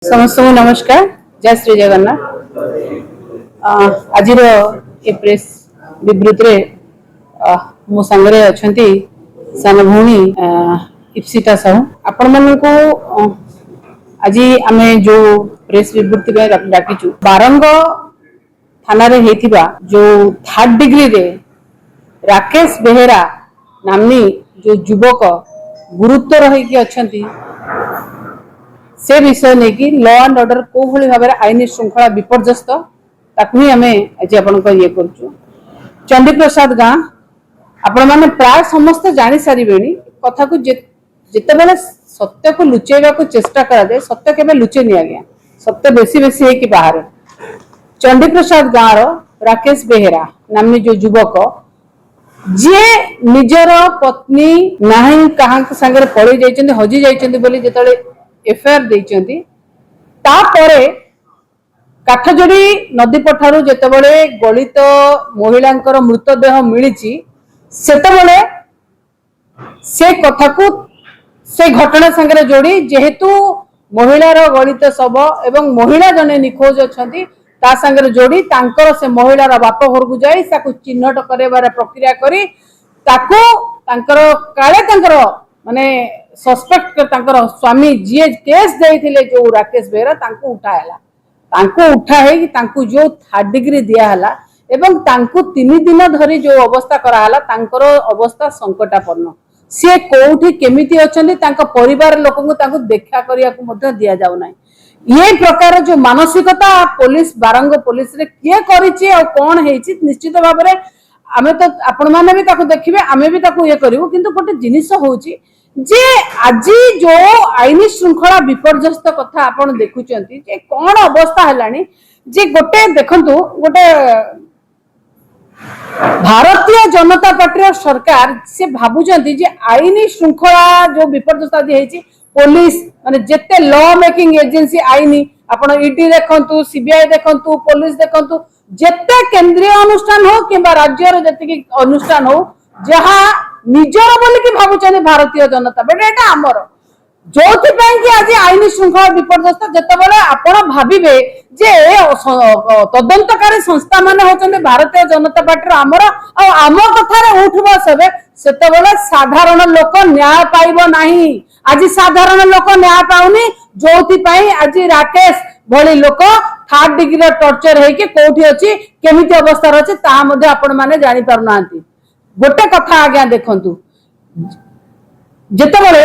समस्त नमस्कार। जय श्री जगन्नाथ। आज प्रेस विवृत्ति मो सांगे अच्छा सान भौणी इप्सिता साहू आपण मन को आज आम जो प्रेस विवृत्ति डाकिचु बारंग थाना रे हेथिबा जो 3rd डिग्री रे राकेश बेहेरा नामनी जो युवक गुरुत्व रही अच्छी से विषय नहीं कि लॉ एंड ऑर्डर को भली भाव आईन श्रृंखला विपर्यस्त ताकू ही आम आज आप ये करूँ। चंडी प्रसाद गाँ आपण मैंने प्राय समस्त जानी सारे कथा को जिते बेले सत्य को लुचेवा को चेष्टा कराए सत्य के लुचे नहीं आज्ञा सत्य बेसी बेसी है कि बाहर चंडी प्रसाद गाँव राकेश बेहेरा नामनी जो युवक जे निजर पत्नी नाही कहा सांगे पड़े जाइए हजि जाइए जो एफआईआर देइचंती तापरे काठजोड़ी नदी पठारू जेतेबेले गलित महिलांकर मृतदेह मिलिची सेतेबेले से कथा को से घटना संगे जोड़ी जेहेतु महिलार गलित शव एवं महिला जने निखोज अछंती ता संगे जोड़ी तांकर से महिलार बाप घर को जाई ताकू चिन्हट करेबार प्रक्रिया करी ताकू तांकर काले तांकर माने सस्पेक्ट स्वामी जी केस देइथिले जो राकेश बेहेरा तांको उठाला तांको उठाहे तांको जो 3rd डिग्री दिया हला एवं तांको 3 दिन धरी जो अवस्था कराला तांकर अवस्था संकटापन्न से कोठी केमिति अछंती तांको परिवार लोक को तांको देखा करिया को मध्य दिया जाउ नै ये प्रकार जो मानसिकता पुलिस बारंग पुलिस रे किए करिछि आ कोन हेछि निश्चित भाव रे आमे तो आपण माने भी ताको देखिबे आमे भी ताको ये करिवो किंतु गोटे जिनिस होछि जे आज जो आईन श्रृंखला विपर्यस्त कथा आपण देखुचंती जे कोन अवस्था हलानी जे गोटे देखंतु गोटे भारतीय जनता पार्टी सरकार से भाबुचंती जे आईन श्रृंखला जो विपर्यस्त आदि हेची पुलिस माने जेते लॉ मेकिंग एजेंसी आईन आपण ईडी देखंतु सीबीआई देखंतु पुलिस देखंतु जेते केंद्रीय अनुष्ठान हो किबा राज्य रो जेते अनुष्ठान हो जहां निजर बोली कि भावुचंदी भारतीय जनता बट एटा आमर जो कि आज आईन श्रृंखला विपर्यस्त जेतेबेले आपण भाबिबे जे तदंतकारी संस्था माने होचंदी भारतीय जनता पार्टी आमर आम कथा रे उठबो सबे सेतेबेले साधारण लोक न्याय पाइबो नाही। आज साधारण लोक न्याय पाउनी जोथि पई आज राकेश भली लोक 3rd डिग्री टॉर्चर हेके कोठी अछि केमिति अवस्था अछि ता मध्ये आपण माने जानि पारु नांती। गोटे कथा आज्ञा देखंतु जेतेबेले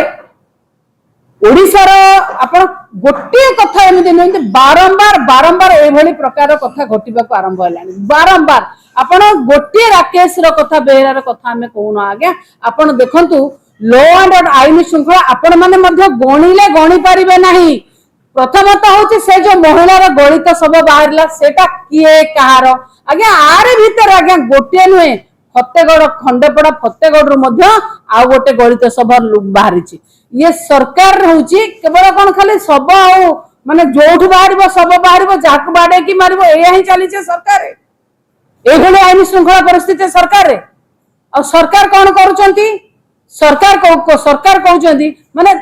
ओडिशार आपण गोटे कथा एमि नहते बारंबार बारंबार एभली प्रकार कथा घटिबा को आरंभ हलानी बारंबार आपण गोटे राकेश रो कथा बेहेरार कथा हमें कहूना आज्ञा आपण देखंतु लॉ एंड ऑर्डर आईन श्रृंखला आपण माने मध्य गणिले गणि पारिबे नाही। प्रथमतः होची से जो महिलार गलित सब बाहरला सेटा किए कहार आज्ञा आरे भीतर आज्ञा गोटे नुहे फतेगढ़ खंडेपड़ा फतेगढ़ रु मध्य आ गोटे गलित सभा बाहरी ये सरकार होची केवल कौन खाली सब आ माने जोठु बाहर सब बाहर जाक बाडे की मारिबो एया ही चली सरकार एभली आईन श्रृंखला परिस्थिति सरकार रे आ सरकार कौन करूचंती सरकार कहउचंती माने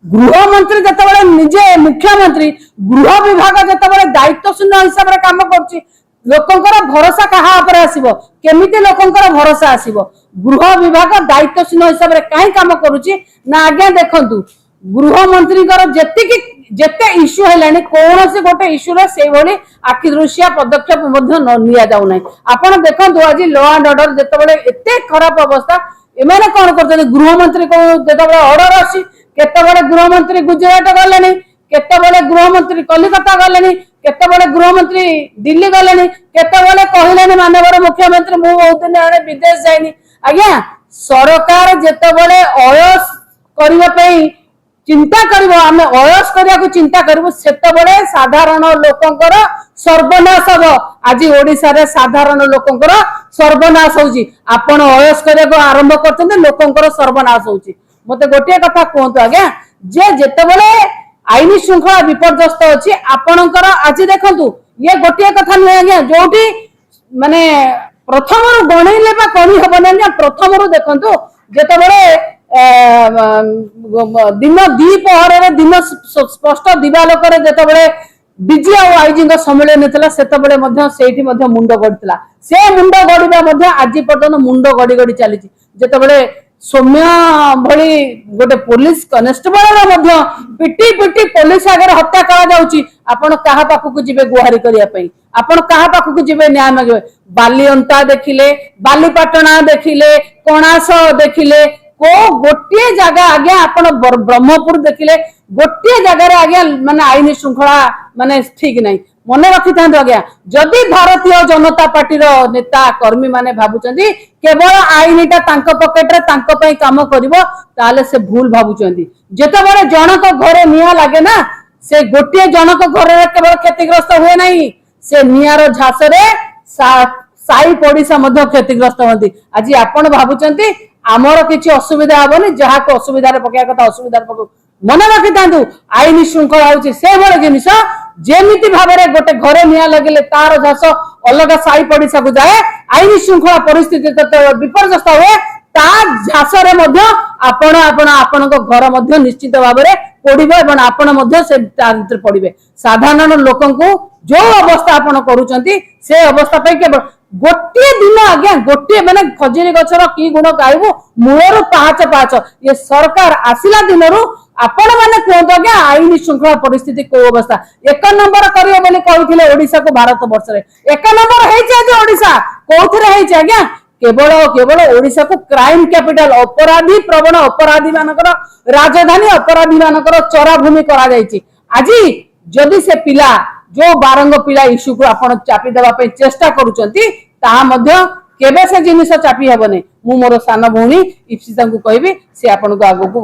गृह मंत्री जतबेले निजे मुख्यमंत्री गृह विभाग जतबेले दायित्व शून्य हिसाब रे काम करछि लोकंकर भरोसा कहा पर आसीबो केमिति लोकंकर भरोसा आसीबो गृह विभाग दायित्व शून्य हिसाब रे काई काम करूछि ना आज्ञा देखंतु गृह मंत्री कर जेते इश्यू हेलानी कोनोसी गोटे इश्यू रे सेई भली आखि दृश्य पदक्षेप मध्ये न निया जाउ नै। आपण देखंतु आज लॉ एंड ऑर्डर जेतेबेले एते खराब अवस्था एमाने कोन करते गृह मंत्री को जेतेबेले ऑर्डर आसी केतेबेले गृह मंत्री गुजरात गलेनी केतेबेले गृह मंत्री कलिकता गलेनी केतेबेले गृह मंत्री दिल्ली गलेनी केतेबेले कहलेनी माननीय मुख्यमंत्री मु बहुत दिन आने विदेश जाइनी आज्ञा सरकार जेतेबेले अयस करिवा पई चिंता करबो आमे अयस करिया को चिंता करबो सेतेबेले साधारण लोकंकर सर्वनाश हो। आज ओडिसा रे साधारण लोकंकर सर्वनाश होउची आपण अयस करिया को आरंभ करछन लोकंकर सर्वनाश होउची। मते गोटे कथा कहंतु आज्ञा जे जेतेबेले आईन श्रृंखला विपर्यस्त अच्छी आपणकर आज देखंतु ये गोटे कथा नुहे आज्ञा जोटी माने प्रथम गणिले कणी हबना प्रथम देखंतु जेतेबेले दिन द्विपहर दिन स्पष्ट दिवालोक जिते डीजी आईजी सम्मेलन था मुंड गढ़ा से मुंड गढ़ा आज पर्यटन मुंड गड़ी गड़ी चली जिते सौम्य भली गोटे पुलिस कनेस्टेबल पिटी पिटी पुलिस आगे हत्या करा कहा पाखक जी गुहारी करने आपण कहा पाखक जी न्याय मांगे बालीअंता देखिले बालीपाटना देखिले कणास देखिले को गोटे जगह आज्ञा आपण ब्रह्मपुर देखिले गोटे जगह आज्ञा माने आईन श्रृंखला माने ठीक नहीं मन रखि था आज्ञा जदि भारतीय जनता पार्टी नेता कर्मी माने भाबुचंदी केवल आईनटा तांको पॉकेट रे तांको पई काम करिवो ताले से भूल भाबुचंदी जेतेबेले जनक घरे निया लागे ना से गोटे जनक घरे केवल क्षतिग्रस्त हुए नहीं से नियार झासरे साई पड़िसा मध्य क्षतिग्रस्त होती आज आपण भाबुचंदी आमर किसी असुविधा हेनी जहाँ को असुविधा पकड़ा कथा असुविधा पक मन रखि था आईन श्रृंखला हूँ से भाई जिनस जेमिति भाव में गोटे घरे निया लगे तार झास अलग साई पड़िशा को जाए आईन श्रृंखला परिस्थिति विपर्यस्त हुए ता झासरे आपण आपण आपण घर निश्चित भाव में पड़े आपण पड़े साधारण लोक जो अवस्था आपण करुचंती से अवस्था पे केवल गोटे दिन आज्ञा गोटे माने खजुरी गछर की गुण गायबू मूलर पाँच पाँच ये सरकार आसिला दिन आपण मैंने कहते आज्ञा आईन श्रृंखला परिस्थिति को अवस्था एक नंबर करियो बोली कहते ओडिशा को भारत वर्ष रे एक नंबर है ओडिशा कौन आज्ञा केवल केवल ओडिशा को क्राइम कैपिटल अपराधी प्रवण अपराधी मानकर राजधानी अपराधी मानकर चराभूमि करा जायछि आज जदि से पिला जो बारंग पिला इश्यू को आपण चापी देबा पे चेष्टा करूचंती ता मध्य केबे से जिनिस चापी हेबने मु मोर सान भौणी इप्सिता को कहबी से आपण को आगो को